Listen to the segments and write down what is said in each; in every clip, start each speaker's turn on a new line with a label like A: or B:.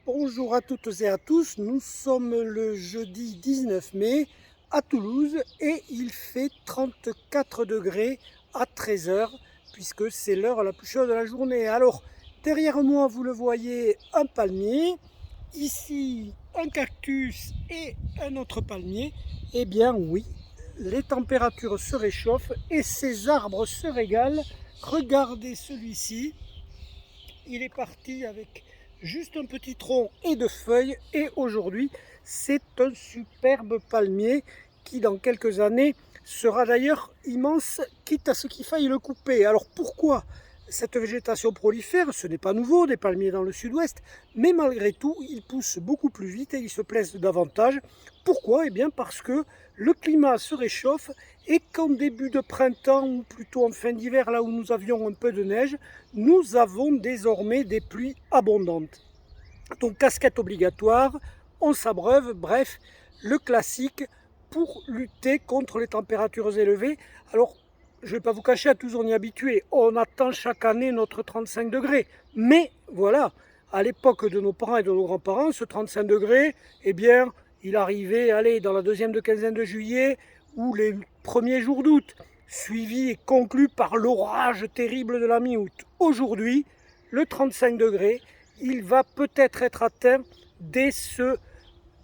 A: Bonjour à toutes et à tous, nous sommes le jeudi 19 mai à Toulouse et il fait 34 degrés à 13 heures puisque c'est l'heure la plus chaude de la journée. Alors derrière moi vous le voyez, un palmier, ici un cactus et un autre palmier. Eh bien oui, les températures se réchauffent et ces arbres se régalent. Regardez celui-ci, il est parti avec juste un petit tronc et de feuilles et aujourd'hui c'est un superbe palmier qui dans quelques années sera d'ailleurs immense, quitte à ce qu'il faille le couper. Alors pourquoi cette végétation prolifère? Ce n'est pas nouveau, des palmiers dans le sud-ouest, mais malgré tout ils poussent beaucoup plus vite et ils se plaisent davantage. Pourquoi? Eh bien parce que le climat se réchauffe et qu'en début de printemps, ou plutôt en fin d'hiver, là où nous avions un peu de neige, nous avons désormais des pluies abondantes. Donc casquette obligatoire, on s'abreuve, bref, le classique pour lutter contre les températures élevées. Alors, je ne vais pas vous cacher, à tous on y est habitué, on attend chaque année notre 35 degrés. Mais voilà, à l'époque de nos parents et de nos grands-parents, ce 35 degrés, eh bien, il arrivait, allez, dans la deuxième quinzaine de juillet ou les premiers jours d'août, suivi et conclu par l'orage terrible de la mi-août. Aujourd'hui, le 35 degrés, il va peut-être être atteint dès ce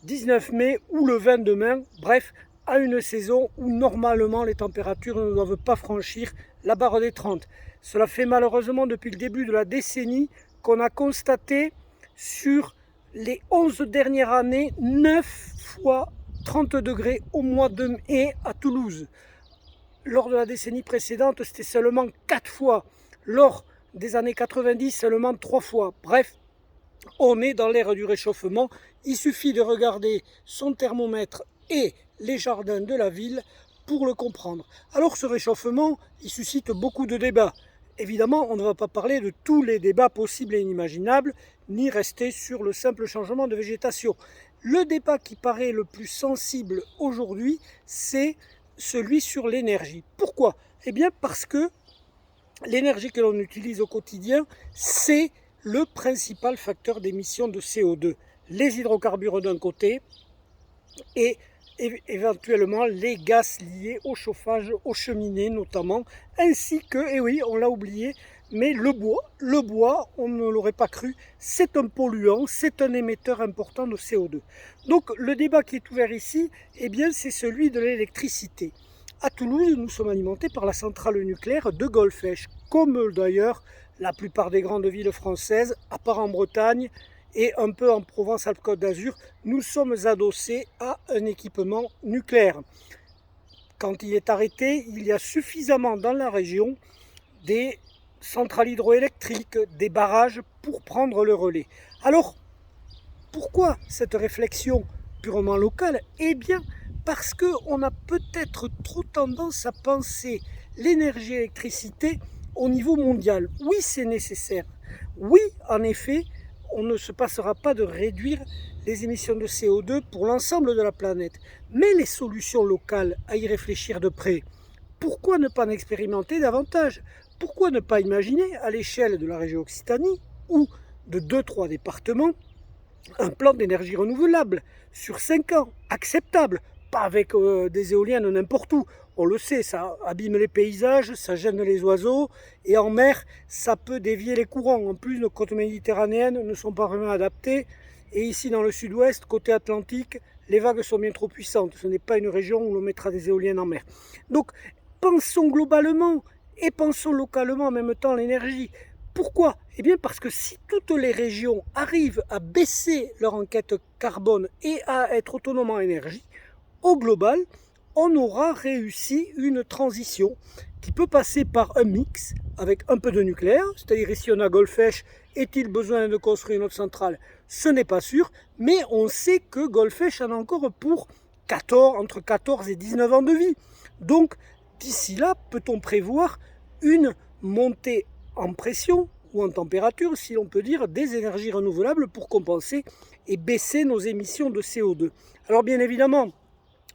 A: 19 mai ou le 20 demain, bref, à une saison où normalement les températures ne doivent pas franchir la barre des 30. Cela fait malheureusement depuis le début de la décennie qu'on a constaté sur les 11 dernières années 9 fois 30 degrés au mois de mai à Toulouse. Lors de la décennie précédente, c'était seulement 4 fois. Lors des années 90, seulement 3 fois. Bref, on est dans l'ère du réchauffement. Il suffit de regarder son thermomètre et les jardins de la ville pour le comprendre. Alors ce réchauffement, il suscite beaucoup de débats. Évidemment, on ne va pas parler de tous les débats possibles et inimaginables, ni rester sur le simple changement de végétation. Le débat qui paraît le plus sensible aujourd'hui, c'est celui sur l'énergie. Pourquoi? Eh bien parce que l'énergie que l'on utilise au quotidien, c'est le principal facteur d'émission de CO2. Les hydrocarbures d'un côté et éventuellement les gaz liés au chauffage, aux cheminées notamment, ainsi que, et oui, on l'a oublié, mais le bois, on ne l'aurait pas cru, c'est un polluant, c'est un émetteur important de CO2. Donc le débat qui est ouvert ici, eh bien, c'est celui de l'électricité. À Toulouse, nous sommes alimentés par la centrale nucléaire de Golfech, comme d'ailleurs la plupart des grandes villes françaises, à part en Bretagne et un peu en Provence-Alpes-Côte d'Azur, nous sommes adossés à un équipement nucléaire. Quand il est arrêté, il y a suffisamment dans la région des centrales hydroélectriques, des barrages pour prendre le relais. Alors, pourquoi cette réflexion purement locale? Eh bien, parce qu'on a peut-être trop tendance à penser l'énergie électricité au niveau mondial. Oui, c'est nécessaire. Oui, en effet, on ne se passera pas de réduire les émissions de CO2 pour l'ensemble de la planète. Mais les solutions locales, à y réfléchir de près, pourquoi ne pas en expérimenter davantage? Pourquoi ne pas imaginer, à l'échelle de la région Occitanie, ou de 2-3 départements, un plan d'énergie renouvelable sur 5 ans, acceptable, pas avec des éoliennes n'importe où. On le sait, ça abîme les paysages, ça gêne les oiseaux, et en mer, ça peut dévier les courants. En plus, nos côtes méditerranéennes ne sont pas vraiment adaptées, et ici dans le sud-ouest, côté Atlantique, les vagues sont bien trop puissantes. Ce n'est pas une région où l'on mettra des éoliennes en mer. Donc, pensons globalement et pensons localement en même temps l'énergie. Pourquoi? Eh bien parce que si toutes les régions arrivent à baisser leur enquête carbone et à être autonomes en énergie, au global, on aura réussi une transition qui peut passer par un mix avec un peu de nucléaire, c'est-à-dire ici on a Golfech, est-il besoin de construire une autre centrale? Ce n'est pas sûr, mais on sait que Golfech en a encore pour entre 14 et 19 ans de vie. Donc d'ici là, peut-on prévoir une montée en pression ou en température, si l'on peut dire, des énergies renouvelables pour compenser et baisser nos émissions de CO2. Alors bien évidemment,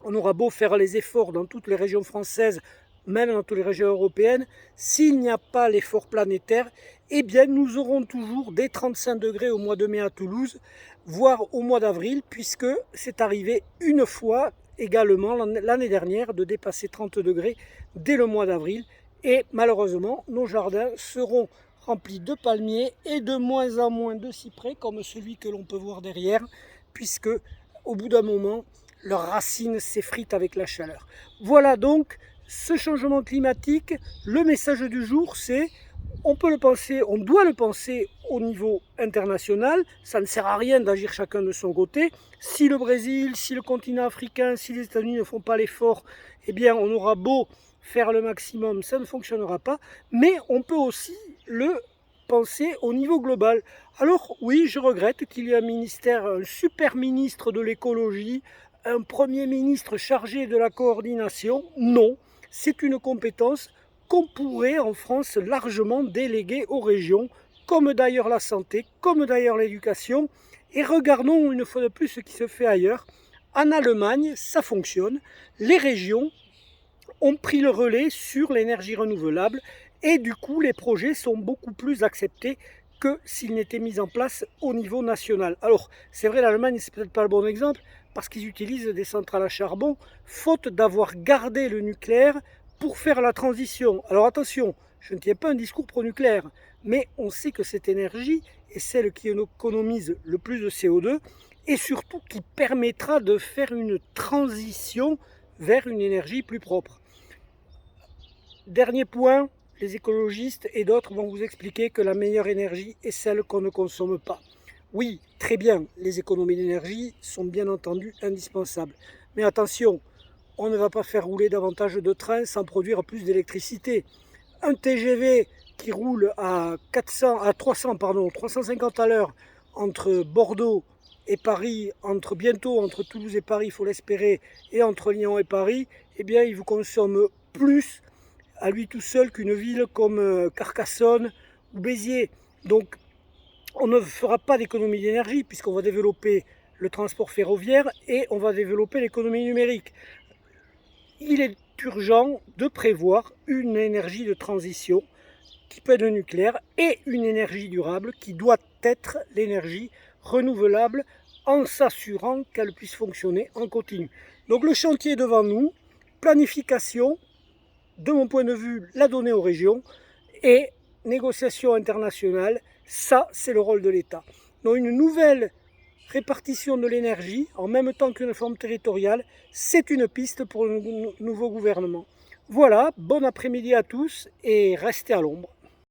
A: on aura beau faire les efforts dans toutes les régions françaises, même dans toutes les régions européennes, s'il n'y a pas l'effort planétaire, eh bien nous aurons toujours des 35 degrés au mois de mai à Toulouse, voire au mois d'avril, puisque c'est arrivé une fois également l'année dernière de dépasser 30 degrés dès le mois d'avril. Et malheureusement, nos jardins seront remplis de palmiers et de moins en moins de cyprès, comme celui que l'on peut voir derrière, puisque au bout d'un moment, leurs racines s'effritent avec la chaleur. Voilà donc ce changement climatique. Le message du jour, c'est on peut le penser, on doit le penser au niveau international. Ça ne sert à rien d'agir chacun de son côté. Si le Brésil, si le continent africain, si les États-Unis ne font pas l'effort, eh bien on aura beau faire le maximum, ça ne fonctionnera pas. Mais on peut aussi le penser au niveau global. Alors oui, je regrette qu'il y ait un super ministre de l'écologie, un premier ministre chargé de la coordination. Non, c'est une compétence qu'on pourrait en France largement déléguer aux régions, comme d'ailleurs la santé, comme d'ailleurs l'éducation. Et regardons une fois de plus ce qui se fait ailleurs. En Allemagne, ça fonctionne. Les régions ont pris le relais sur l'énergie renouvelable et du coup les projets sont beaucoup plus acceptés que s'ils n'étaient mis en place au niveau national. Alors c'est vrai, l'Allemagne c'est peut-être pas le bon exemple parce qu'ils utilisent des centrales à charbon faute d'avoir gardé le nucléaire pour faire la transition. Alors attention, je ne tiens pas un discours pro-nucléaire, mais on sait que cette énergie est celle qui économise le plus de CO2 et surtout qui permettra de faire une transition vers une énergie plus propre. Dernier point, les écologistes et d'autres vont vous expliquer que la meilleure énergie est celle qu'on ne consomme pas. Oui, très bien, les économies d'énergie sont bien entendu indispensables. Mais attention, on ne va pas faire rouler davantage de trains sans produire plus d'électricité. Un TGV qui roule à 350 à l'heure entre Bordeaux et Paris, bientôt entre Toulouse et Paris, il faut l'espérer, et entre Lyon et Paris, eh bien il vous consomme plus à lui tout seul qu'une ville comme Carcassonne ou Béziers. Donc on ne fera pas d'économie d'énergie puisqu'on va développer le transport ferroviaire et on va développer l'économie numérique. Il est urgent de prévoir une énergie de transition qui peut être le nucléaire et une énergie durable qui doit être l'énergie renouvelable en s'assurant qu'elle puisse fonctionner en continu. Donc le chantier est devant nous, planification, de mon point de vue, la donner aux régions et négociation internationale, ça c'est le rôle de l'État. Donc une nouvelle répartition de l'énergie en même temps qu'une forme territoriale, c'est une piste pour le nouveau gouvernement. Voilà, bon après-midi à tous et restez à l'ombre.